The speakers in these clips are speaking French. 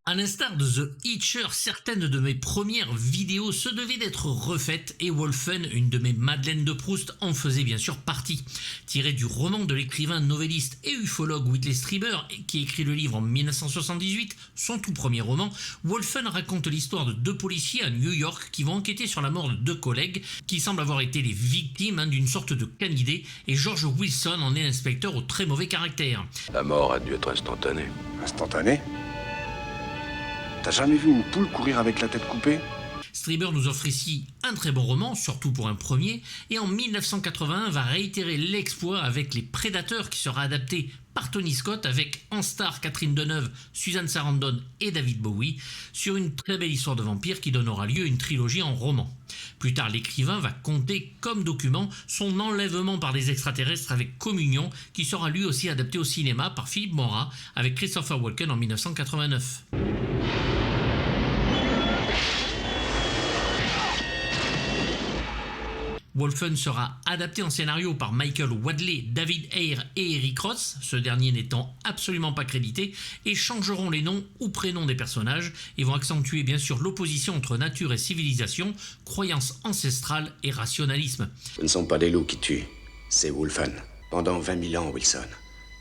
À l'instar de The Hitcher, certaines de mes premières vidéos se devaient d'être refaites et Wolfen, une de mes Madeleines de Proust, en faisait bien sûr partie. Tiré du roman de l'écrivain, novelliste et ufologue Whitley Strieber, qui écrit le livre en 1978, son tout premier roman, Wolfen raconte l'histoire de deux policiers à New York qui vont enquêter sur la mort de deux collègues qui semblent avoir été les victimes d'une sorte de canidé, et George Wilson en est l'inspecteur au très mauvais caractère. La mort a dû être instantanée. Instantané? T'as jamais vu une poule courir avec la tête coupée? Strieber nous offre ici un très bon roman, surtout pour un premier, et en 1981 va réitérer l'exploit avec Les Prédateurs, qui sera adapté par Tony Scott avec en star Catherine Deneuve, Susan Sarandon et David Bowie, sur une très belle histoire de vampire qui donnera lieu à une trilogie en roman. Plus tard, l'écrivain va compter comme document son enlèvement par des extraterrestres avec Communion, qui sera lui aussi adapté au cinéma par Philippe Mora avec Christopher Walken en 1989. Wolfen sera adapté en scénario par Michael Wadley, David Ayer et Eric Ross, ce dernier n'étant absolument pas crédité, et changeront les noms ou prénoms des personnages et vont accentuer bien sûr l'opposition entre nature et civilisation, croyances ancestrales et rationalisme. Ce ne sont pas des loups qui tuent, c'est Wolfen. Pendant 20 000 ans, Wilson.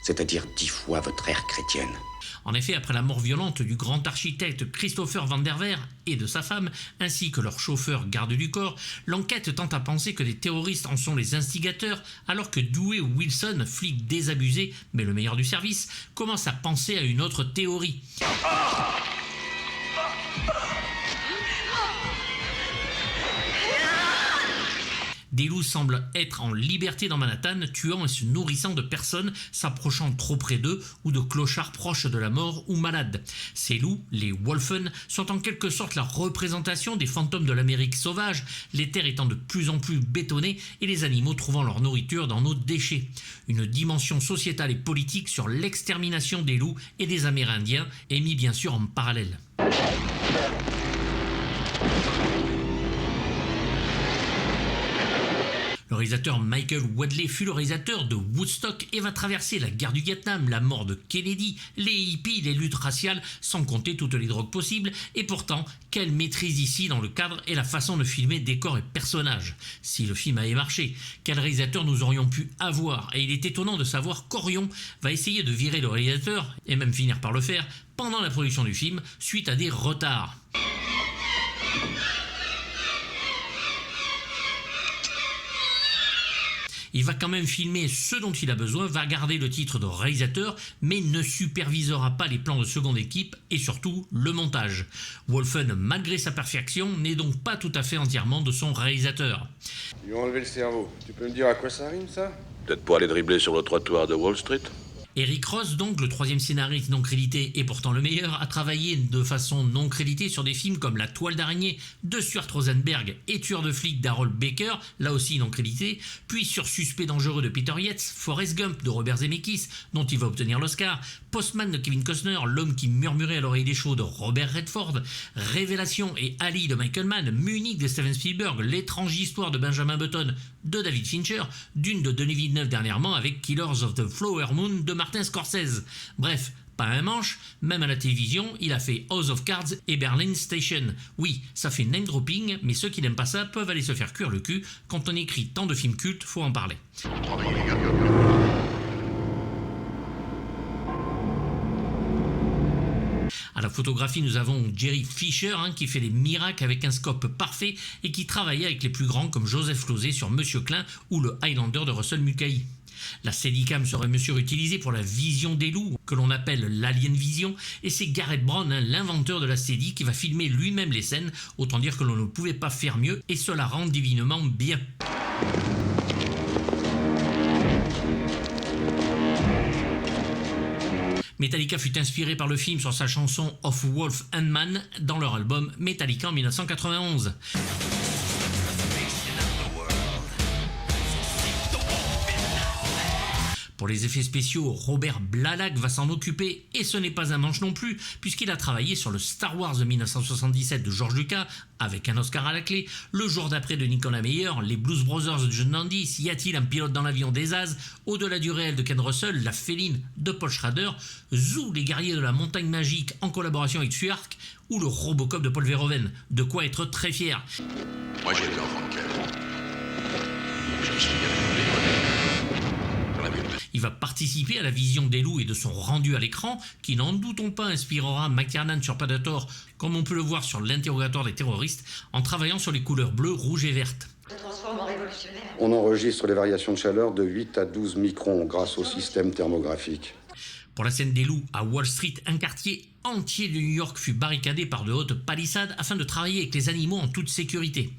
C'est-à-dire 10 fois votre ère chrétienne. En effet, après la mort violente du grand architecte Christopher Van der Veer et de sa femme, ainsi que leur chauffeur garde du corps, l'enquête tente à penser que des terroristes en sont les instigateurs, alors que Dewey Wilson, flic désabusé mais le meilleur du service, commence à penser à une autre théorie. Des loups semblent être en liberté dans Manhattan, tuant et se nourrissant de personnes s'approchant trop près d'eux ou de clochards proches de la mort ou malades. Ces loups, les Wolfen, sont en quelque sorte la représentation des fantômes de l'Amérique sauvage, les terres étant de plus en plus bétonnées et les animaux trouvant leur nourriture dans nos déchets. Une dimension sociétale et politique sur l'extermination des loups et des Amérindiens est mise bien sûr en parallèle. Le réalisateur Michael Wadley fut le réalisateur de Woodstock et va traverser la guerre du Vietnam, la mort de Kennedy, les hippies, les luttes raciales, sans compter toutes les drogues possibles. Et pourtant, quelle maîtrise ici dans le cadre et la façon de filmer décors et personnages. Si le film avait marché, quel réalisateur nous aurions pu avoir? Et il est étonnant de savoir qu'Orion va essayer de virer le réalisateur, et même finir par le faire, pendant la production du film, suite à des retards. Il va quand même filmer ce dont il a besoin, va garder le titre de réalisateur, mais ne supervisera pas les plans de seconde équipe et surtout le montage. Wolfen, malgré sa perfection, n'est donc pas tout à fait entièrement de son réalisateur. Ils lui ont enlevé le cerveau. Tu peux me dire à quoi ça rime, ça? Peut-être pour aller dribbler sur le trottoir de Wall Street. Eric Ross, donc le troisième scénariste non crédité et pourtant le meilleur, a travaillé de façon non créditée sur des films comme La Toile d'araignée de Stuart Rosenberg et Tueur de flics d'Harold Baker, là aussi non crédité, puis sur Suspect dangereux de Peter Yates, Forrest Gump de Robert Zemeckis, dont il va obtenir l'Oscar, Postman de Kevin Costner, L'homme qui murmurait à l'oreille des chauds de Robert Redford, Révélation et Ali de Michael Mann, Munich de Steven Spielberg, L'étrange histoire de Benjamin Button de David Fincher, Dune de Denis Villeneuve dernièrement avec Killers of the Flower Moon de Martin Scorsese. Bref, pas un manche, même à la télévision, il a fait House of Cards et Berlin Station. Oui, ça fait name dropping, mais ceux qui n'aiment pas ça peuvent aller se faire cuire le cul. Quand on écrit tant de films cultes, faut en parler. À la photographie, nous avons Jerry Fisher qui fait des miracles avec un scope parfait et qui travaillait avec les plus grands comme Joseph Losey sur Monsieur Klein ou le Highlander de Russell Mulcahy. La Steadicam serait bien sûr utilisée pour la vision des loups, que l'on appelle l'Alien Vision, et c'est Garrett Brown, l'inventeur de la Steady, qui va filmer lui-même les scènes, autant dire que l'on ne pouvait pas faire mieux, et cela rend divinement bien. Metallica fut inspiré par le film sur sa chanson Of Wolf and Man dans leur album Metallica en 1991. Pour les effets spéciaux, Robert Blalack va s'en occuper, et ce n'est pas un manche non plus, puisqu'il a travaillé sur le Star Wars de 1977 de George Lucas, avec un Oscar à la clé, le jour d'après de Nicolas Meyer, les Blues Brothers de John Landis, Y a-t-il un pilote dans l'avion des As, Au-delà du réel de Ken Russell, La Féline de Paul Schrader, Zoo, les guerriers de la montagne magique en collaboration avec Suark, ou le Robocop de Paul Verhoeven, de quoi être très fier. Moi, j'ai été enfant de cœur. Je me suis bien développé. J'en avais une. Il va participer à la vision des loups et de son rendu à l'écran, qui n'en doutons pas inspirera McTiernan sur Predator, comme on peut le voir sur l'interrogatoire des terroristes, en travaillant sur les couleurs bleues, rouges et vertes. On enregistre les variations de chaleur de 8 à 12 microns grâce au système thermographique. Pour la scène des loups à Wall Street, un quartier entier de New York fut barricadé par de hautes palissades afin de travailler avec les animaux en toute sécurité.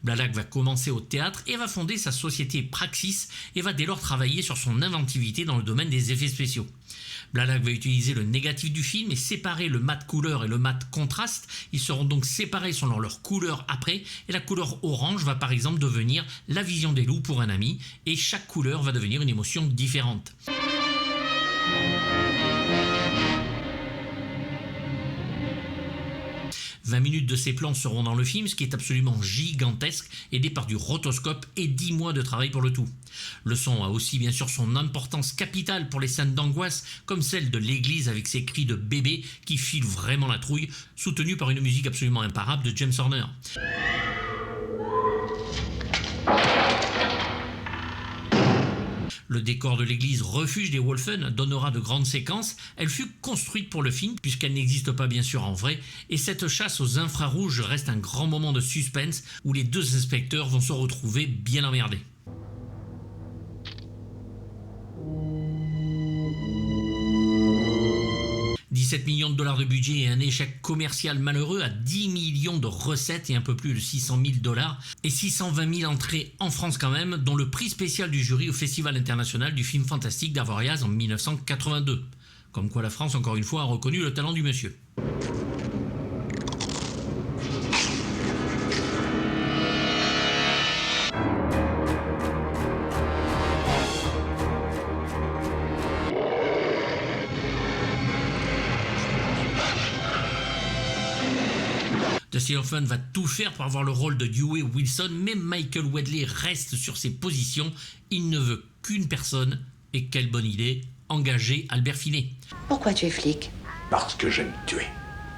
Blalack va commencer au théâtre et va fonder sa société Praxis et va dès lors travailler sur son inventivité dans le domaine des effets spéciaux. Blalack va utiliser le négatif du film et séparer le mat couleur et le mat contraste. Ils seront donc séparés selon leur couleur après, et la couleur orange va par exemple devenir la vision des loups pour un ami, et chaque couleur va devenir une émotion différente. « 20 minutes de ces plans seront dans le film, ce qui est absolument gigantesque, aidé par du rotoscope et 10 mois de travail pour le tout. Le son a aussi bien sûr son importance capitale pour les scènes d'angoisse, comme celle de l'église avec ses cris de bébé qui filent vraiment la trouille, soutenue par une musique absolument imparable de James Horner. Le décor de l'église refuge des Wolfen donnera de grandes séquences. Elle fut construite pour le film puisqu'elle n'existe pas bien sûr en vrai, et cette chasse aux infrarouges reste un grand moment de suspense où les deux inspecteurs vont se retrouver bien emmerdés. $17 millions de budget et un échec commercial malheureux à 10 millions de recettes et un peu plus de 600 000 $, et 620 000 entrées en France quand même, dont le prix spécial du jury au Festival international du film fantastique d'Avoriaz en 1982. Comme quoi la France, encore une fois, a reconnu le talent du monsieur. Dustin Hoffman va tout faire pour avoir le rôle de Dewey Wilson, mais Michael Wadley reste sur ses positions. Il ne veut qu'une personne, et quelle bonne idée, engager Albert Finney. Pourquoi tu es flic? Parce que j'aime tuer.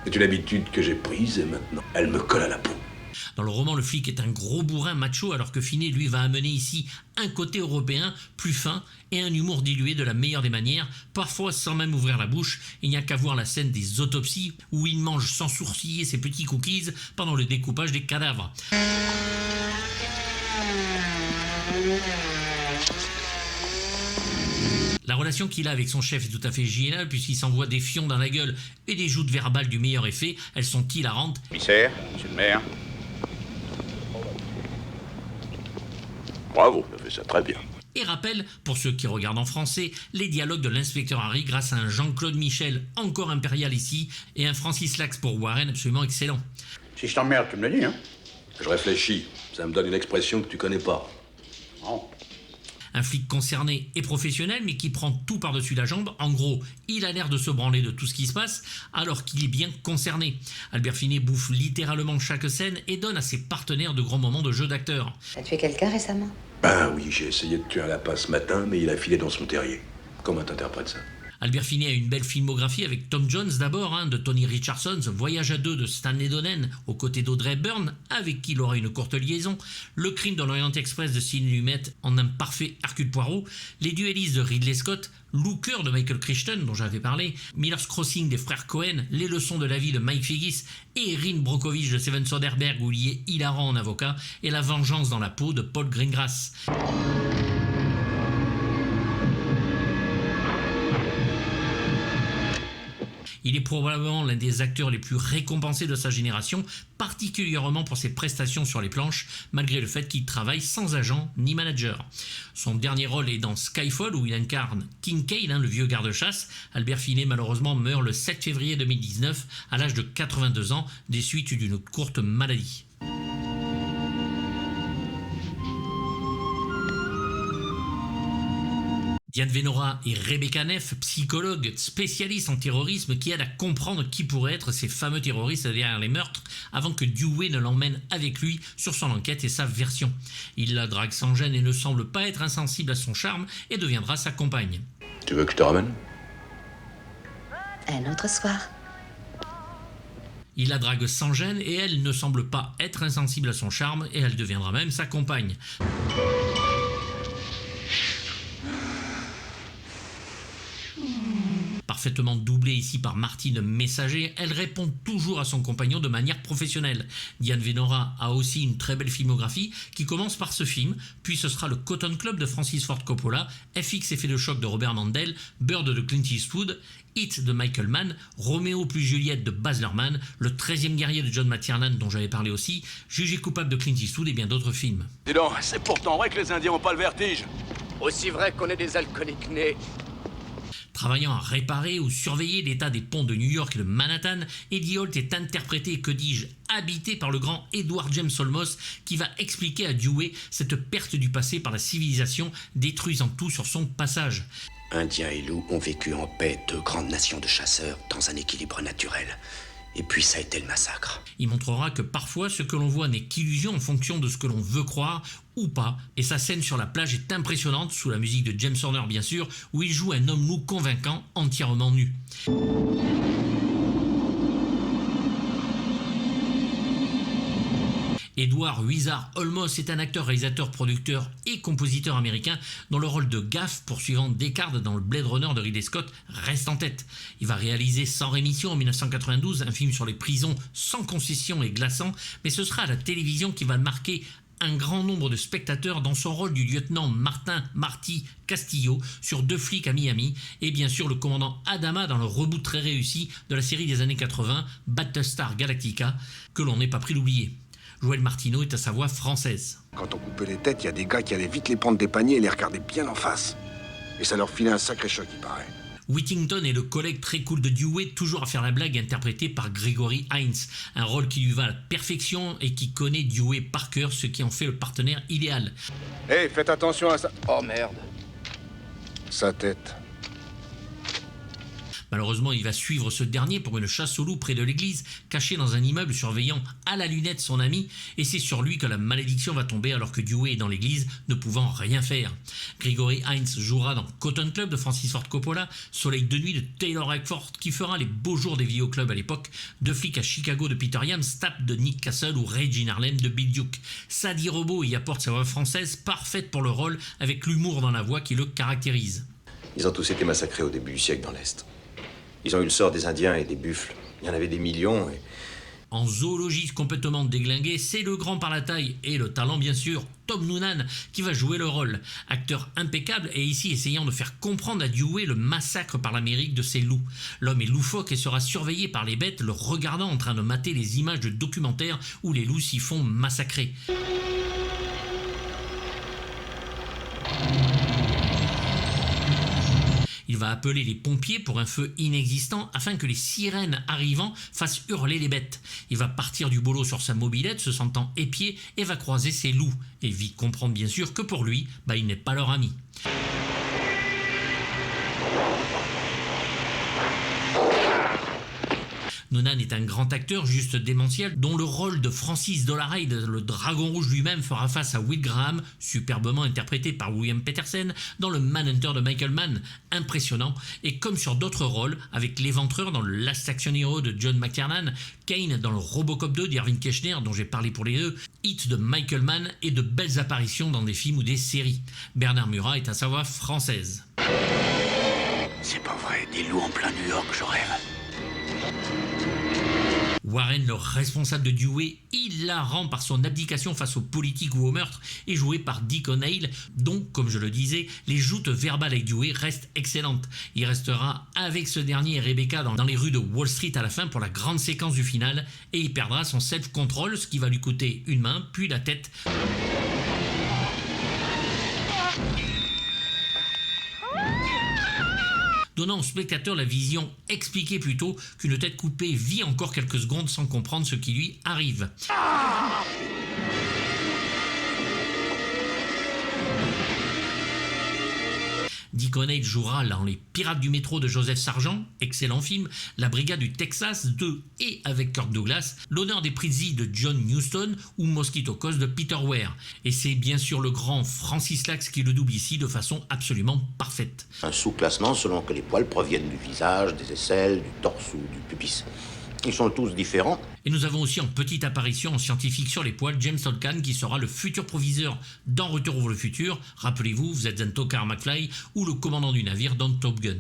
C'est une habitude que j'ai prise et maintenant, elle me colle à la peau. Dans le roman, le flic est un gros bourrin macho, alors que Finney, lui, va amener ici un côté européen plus fin et un humour dilué de la meilleure des manières, parfois sans même ouvrir la bouche. Il n'y a qu'à voir la scène des autopsies où il mange sans sourciller ses petits cookies pendant le découpage des cadavres. La relation qu'il a avec son chef est tout à fait géniale puisqu'il s'envoie des fions dans la gueule et des joutes verbales du meilleur effet. Elles sont hilarantes. Commissaire, monsieur le maire. Bravo, on a fait ça très bien. Et rappelle, pour ceux qui regardent en français, les dialogues de l'inspecteur Harry grâce à un Jean-Claude Michel encore impérial ici et un Francis Lax pour Warren absolument excellent. Si je t'emmerde, tu me le dis, hein? Je réfléchis. Ça me donne une expression que tu connais pas. Non. Un flic concerné et professionnel, mais qui prend tout par-dessus la jambe. En gros, il a l'air de se branler de tout ce qui se passe, alors qu'il est bien concerné. Albert Finney bouffe littéralement chaque scène et donne à ses partenaires de grands moments de jeu d'acteur. T'as tué quelqu'un récemment? Ben oui, j'ai essayé de tuer un lapin ce matin, mais il a filé dans son terrier. Comment t'interprètes ça? Albert Finney a une belle filmographie avec Tom Jones d'abord, de Tony Richardson, Voyage à deux de Stanley Donen, aux côtés d'Audrey Hepburn, avec qui il aura une courte liaison, Le Crime dans l'Orient Express de Sidney Lumet en un parfait Hercule Poirot, Les Duellistes de Ridley Scott, Looker de Michael Crichton, dont j'avais parlé, Miller's Crossing des frères Cohen, Les Leçons de la vie de Mike Figgis, et Erin Brockovich de Steven Soderbergh où il est hilarant en avocat, et La Vengeance dans la peau de Paul Greengrass. Il est probablement l'un des acteurs les plus récompensés de sa génération, particulièrement pour ses prestations sur les planches, malgré le fait qu'il travaille sans agent ni manager. Son dernier rôle est dans Skyfall, où il incarne Kincaid, le vieux garde-chasse. Albert Finney, malheureusement, meurt le 7 février 2019, à l'âge de 82 ans, des suites d'une courte maladie. Diane Venora et Rebecca Neff, psychologues spécialistes en terrorisme qui aident à comprendre qui pourraient être ces fameux terroristes derrière les meurtres avant que Dewey ne l'emmène avec lui sur son enquête et sa version. Il la drague sans gêne et ne semble pas être insensible à son charme et deviendra sa compagne. Tu veux que je te ramène? Un autre soir. Il la drague sans gêne et elle ne semble pas être insensible à son charme et elle deviendra même sa compagne. Parfaitement doublée ici par Martine Messager, elle répond toujours à son compagnon de manière professionnelle. Diane Venora a aussi une très belle filmographie qui commence par ce film, puis ce sera le Cotton Club de Francis Ford Coppola, FX Effet de choc de Robert Mandel, Bird de Clint Eastwood, Hit de Michael Mann, Roméo plus Juliette de Baz Luhrmann, Le 13e guerrier de John McTiernan dont j'avais parlé aussi, Jugé coupable de Clint Eastwood et bien d'autres films. Dis donc, c'est pourtant vrai que les Indiens ont pas le vertige. Aussi vrai qu'on est des alcooliques nés. Travaillant à réparer ou surveiller l'état des ponts de New York et de Manhattan, Eddie Holt est interprété, que dis-je, habité par le grand Edward James Olmos qui va expliquer à Dewey cette perte du passé par la civilisation, détruisant tout sur son passage. Indiens et loups ont vécu en paix, deux grandes nations de chasseurs, dans un équilibre naturel. Et puis ça a été le massacre. Il montrera que parfois ce que l'on voit n'est qu'illusion en fonction de ce que l'on veut croire ou pas, et sa scène sur la plage est impressionnante, sous la musique de James Horner bien sûr, où il joue un homme loup convaincant, entièrement nu. Edward Wizard Olmos est un acteur, réalisateur, producteur et compositeur américain dont le rôle de Gaff, poursuivant Descartes dans le Blade Runner de Ridley Scott, reste en tête. Il va réaliser Sans rémission en 1992, un film sur les prisons sans concession et glaçant, mais ce sera à la télévision qui va marquer un grand nombre de spectateurs dans son rôle du lieutenant Martin Marty Castillo sur Deux flics à Miami et bien sûr le commandant Adama dans le reboot très réussi de la série des années 80 Battlestar Galactica que l'on n'est pas pris d'oublier. Joël Martineau est à sa voix française. Quand on coupait les têtes, il y a des gars qui allaient vite les prendre des paniers et les regarder bien en face. Et ça leur filait un sacré choc, il paraît. Whittington est le collègue très cool de Dewey, toujours à faire la blague, interprété par Gregory Hines. Un rôle qui lui va à la perfection et qui connaît Dewey par cœur, ce qui en fait le partenaire idéal. Hé, faites attention à ça. Oh merde. Sa tête. Malheureusement, il va suivre ce dernier pour une chasse au loup près de l'église, caché dans un immeuble surveillant à la lunette son ami, et c'est sur lui que la malédiction va tomber alors que Dewey est dans l'église, ne pouvant rien faire. Gregory Hines jouera dans Cotton Club de Francis Ford Coppola, Soleil de nuit de Taylor Hackford qui fera les beaux jours des vidéoclubs à l'époque, Deux flics à Chicago de Peter Iams, Tap de Nick Castle ou Rage in Harlem de Bill Duke. Sadie Robo y apporte sa voix française parfaite pour le rôle, avec l'humour dans la voix qui le caractérise. Ils ont tous été massacrés au début du siècle dans l'Est. Ils ont eu le sort des Indiens et des buffles. Il y en avait des millions et... En zoologiste complètement déglingué, c'est le grand par la taille et le talent bien sûr, Tom Noonan, qui va jouer le rôle. Acteur impeccable et ici essayant de faire comprendre à Dewey le massacre par l'Amérique de ces loups. L'homme est loufoque et sera surveillé par les bêtes, le regardant en train de mater les images de documentaires où les loups s'y font massacrer. Il va appeler les pompiers pour un feu inexistant afin que les sirènes arrivant fassent hurler les bêtes. Il va partir du boulot sur sa mobilette, se sentant épié, et va croiser ses loups. Et vite comprendre bien sûr que pour lui, il n'est pas leur ami. Noonan est un grand acteur, juste démentiel, dont le rôle de Francis Dolarhyde, le dragon rouge lui-même, fera face à Will Graham, superbement interprété par William Petersen, dans le Manhunter de Michael Mann, impressionnant, et comme sur d'autres rôles, avec l'éventreur dans le Last Action Hero de John McTiernan, Kane dans le Robocop 2 d'Irving Keschner, dont j'ai parlé pour les deux, Hit de Michael Mann et de belles apparitions dans des films ou des séries. Bernard Murat est à sa voix française. C'est pas vrai, des loups en plein New York, je rêve. Warren, le responsable de Dewey, hilarant par son abdication face aux politiques ou aux meurtres, est joué par Dick O'Neill, dont, comme je le disais, les joutes verbales avec Dewey restent excellentes. Il restera avec ce dernier et Rebecca dans les rues de Wall Street à la fin pour la grande séquence du final, et il perdra son self-control, ce qui va lui coûter une main, puis la tête. Donnant au spectateur la vision expliquée plutôt qu'une tête coupée vit encore quelques secondes sans comprendre ce qui lui arrive. Deacon jouera dans Les Pirates du métro de Joseph Sargent, excellent film, La Brigade du Texas 2 et avec Kirk Douglas, L'honneur des Prizzi de John Huston ou Mosquito Coast de Peter Weir. Et c'est bien sûr le grand Francis Lax qui le double ici de façon absolument parfaite. Un sous-classement selon que les poils proviennent du visage, des aisselles, du torse ou du pubis. Ils sont tous différents. Et nous avons aussi en petite apparition en scientifique sur les poils James Tolkan qui sera le futur proviseur dans Retour vers le futur. Rappelez-vous, vous êtes un tocard McFly ou le commandant du navire dans Top Gun.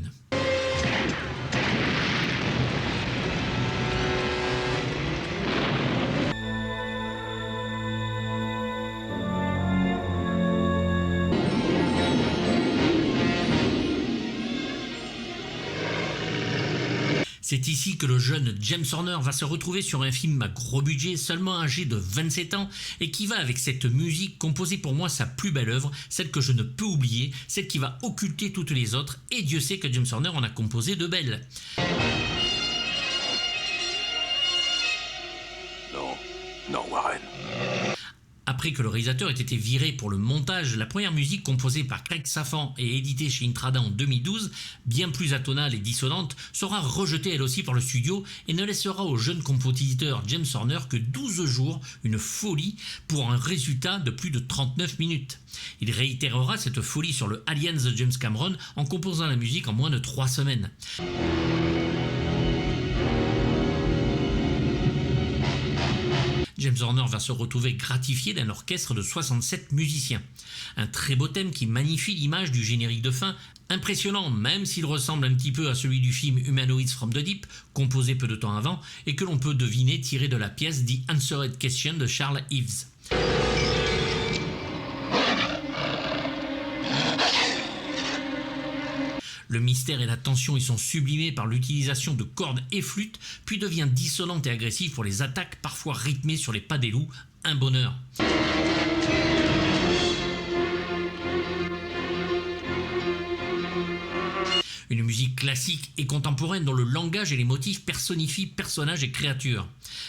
C'est ici que le jeune James Horner va se retrouver sur un film à gros budget, seulement âgé de 27 ans, et qui va avec cette musique composer pour moi sa plus belle œuvre, celle que je ne peux oublier, celle qui va occulter toutes les autres, et Dieu sait que James Horner en a composé de belles. Non, Warren. Après que le réalisateur ait été viré pour le montage, la première musique composée par Craig Safan et éditée chez Intrada en 2012, bien plus atonale et dissonante, sera rejetée elle aussi par le studio et ne laissera au jeune compositeur James Horner que 12 jours, une folie, pour un résultat de plus de 39 minutes. Il réitérera cette folie sur le Aliens de James Cameron en composant la musique en moins de 3 semaines. James Horner va se retrouver gratifié d'un orchestre de 67 musiciens. Un très beau thème qui magnifie l'image du générique de fin, impressionnant même s'il ressemble un petit peu à celui du film Humanoids from the Deep, composé peu de temps avant, et que l'on peut deviner tiré de la pièce The Answered Question de Charles Ives. Le mystère et la tension y sont sublimés par l'utilisation de cordes et flûtes, puis devient dissonante et agressive pour les attaques parfois rythmées sur les pas des loups. Un bonheur. Une musique classique et contemporaine dont le langage et les motifs personnifient personnages et créatures.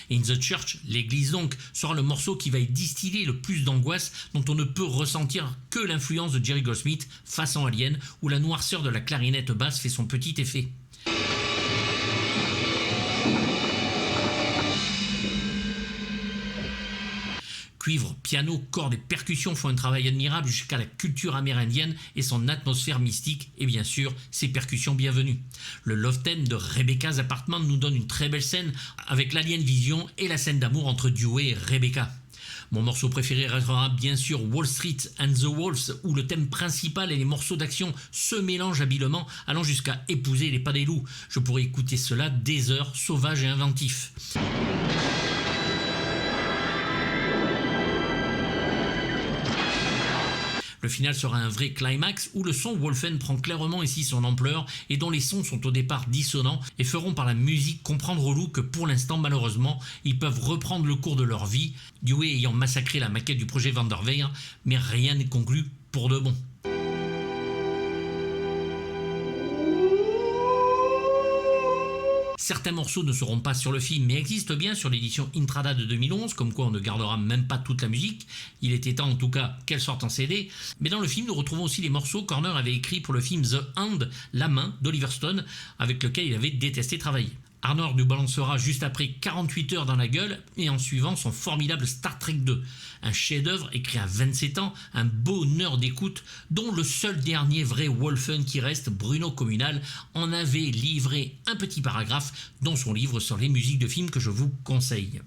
In the Church, l'église donc, sera le morceau qui va y distiller le plus d'angoisse, dont on ne peut ressentir que l'influence de Jerry Goldsmith, façon Alien, où la noirceur de la clarinette basse fait son petit effet. Cuivre, piano, cordes et percussions font un travail admirable jusqu'à la culture amérindienne et son atmosphère mystique et bien sûr ses percussions bienvenues. Le love theme de Rebecca's Apartment nous donne une très belle scène avec l'alien vision et la scène d'amour entre Dewey et Rebecca. Mon morceau préféré restera bien sûr Wall Street and the Wolves où le thème principal et les morceaux d'action se mélangent habilement allant jusqu'à épouser les pas des loups. Je pourrais écouter cela des heures, sauvage et inventif. Le final sera un vrai climax où le son Wolfen prend clairement ici son ampleur et dont les sons sont au départ dissonants et feront par la musique comprendre aux loups que pour l'instant malheureusement ils peuvent reprendre le cours de leur vie, Dewey ayant massacré la maquette du projet Van der Veer, mais rien n'est conclu pour de bon. Certains morceaux ne seront pas sur le film, mais existent bien sur l'édition Intrada de 2011, comme quoi on ne gardera même pas toute la musique. Il était temps en tout cas qu'elle sorte en CD. Mais dans le film, nous retrouvons aussi les morceaux qu'Horner avait écrits pour le film The Hand, La Main, d'Oliver Stone, avec lequel il avait détesté travailler. Horner nous balancera juste après 48 heures dans la gueule et en suivant son formidable Star Trek 2. Un chef-d'œuvre écrit à 27 ans, un bonheur d'écoute dont le seul dernier vrai Wolfen qui reste, Bruno Communal, en avait livré un petit paragraphe dans son livre sur les musiques de films que je vous conseille.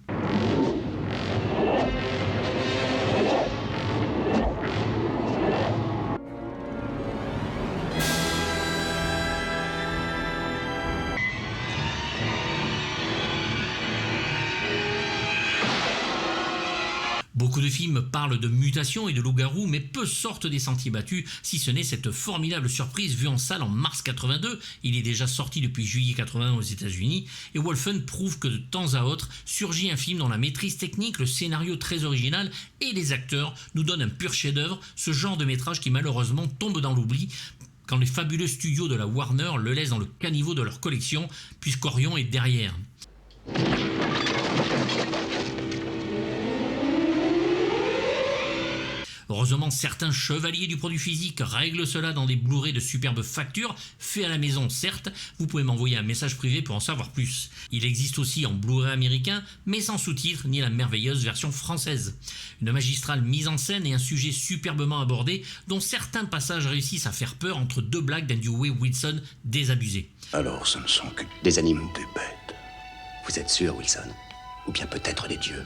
Beaucoup de films parlent de mutation et de loup-garou, mais peu sortent des sentiers battus, si ce n'est cette formidable surprise vue en salle en mars 82. Il est déjà sorti depuis juillet 81 aux États-Unis, et Wolfen prouve que de temps à autre surgit un film dont la maîtrise technique, le scénario très original et les acteurs nous donnent un pur chef-d'œuvre, ce genre de métrage qui malheureusement tombe dans l'oubli quand les fabuleux studios de la Warner le laissent dans le caniveau de leur collection, puisqu'Orion est derrière. Heureusement, certains chevaliers du produit physique règlent cela dans des Blu-ray de superbes factures, faits à la maison certes, vous pouvez m'envoyer un message privé pour en savoir plus. Il existe aussi en Blu-ray américain, mais sans sous-titres ni la merveilleuse version française. Une magistrale mise en scène et un sujet superbement abordé, dont certains passages réussissent à faire peur entre deux blagues d'Andy Wilson désabusées. Alors ce ne sont que Des animaux. des bêtes. Vous êtes sûr, Wilson? Ou bien peut-être des dieux?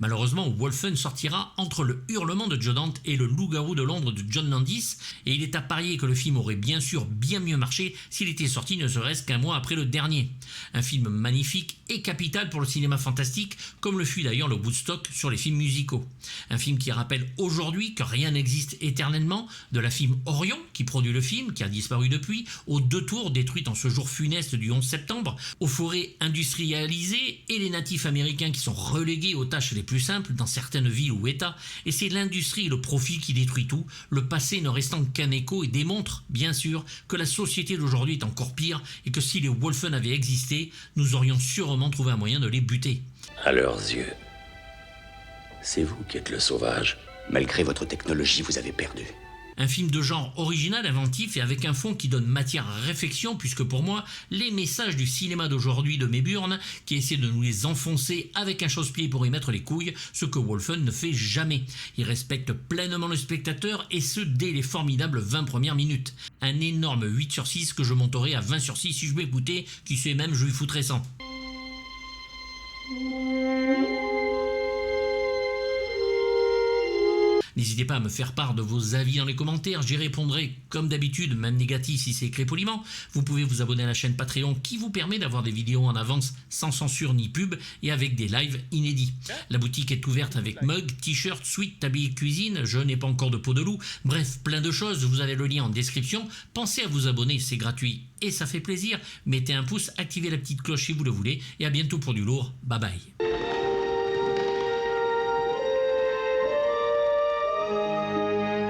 Malheureusement, Wolfen sortira entre le hurlement de Joe Dante et le loup-garou de Londres de John Landis, et il est à parier que le film aurait bien sûr bien mieux marché s'il était sorti ne serait-ce qu'un mois après le dernier. Un film magnifique et capital pour le cinéma fantastique, comme le fut d'ailleurs le Woodstock sur les films musicaux. Un film qui rappelle aujourd'hui que rien n'existe éternellement, de la film Orion, qui produit le film, qui a disparu depuis, aux 2 tours détruites en ce jour funeste du 11 septembre, aux forêts industrialisées et les natifs américains qui sont relégués aux tâches les plus simples dans certaines villes ou États, et c'est l'industrie et le profit qui détruit tout, le passé ne restant qu'un écho et démontre, bien sûr, que la société d'aujourd'hui est encore pire et que si les Wolfen avaient existé, nous aurions sûrement trouvé un moyen de les buter. À leurs yeux, c'est vous qui êtes le sauvage. Malgré votre technologie, vous avez perdu. Un film de genre original, inventif et avec un fond qui donne matière à réflexion, puisque pour moi, les messages du cinéma d'aujourd'hui de Mayburn, qui essaie de nous les enfoncer avec un chausse-pied pour y mettre les couilles, ce que Wolfen ne fait jamais. Il respecte pleinement le spectateur, et ce dès les formidables 20 premières minutes. Un énorme 8/6 que je monterai à 20/6 si je m'écoutais, qui sait même je lui foutrais 100. N'hésitez pas à me faire part de vos avis dans les commentaires, j'y répondrai comme d'habitude, même négatif si c'est écrit poliment. Vous pouvez vous abonner à la chaîne Patreon qui vous permet d'avoir des vidéos en avance sans censure ni pub et avec des lives inédits. La boutique est ouverte avec mug, t-shirt, suite, tablier de cuisine, je n'ai pas encore de peau de loup, bref plein de choses, vous avez le lien en description. Pensez à vous abonner, c'est gratuit et ça fait plaisir. Mettez un pouce, activez la petite cloche si vous le voulez et à bientôt pour du lourd, bye bye.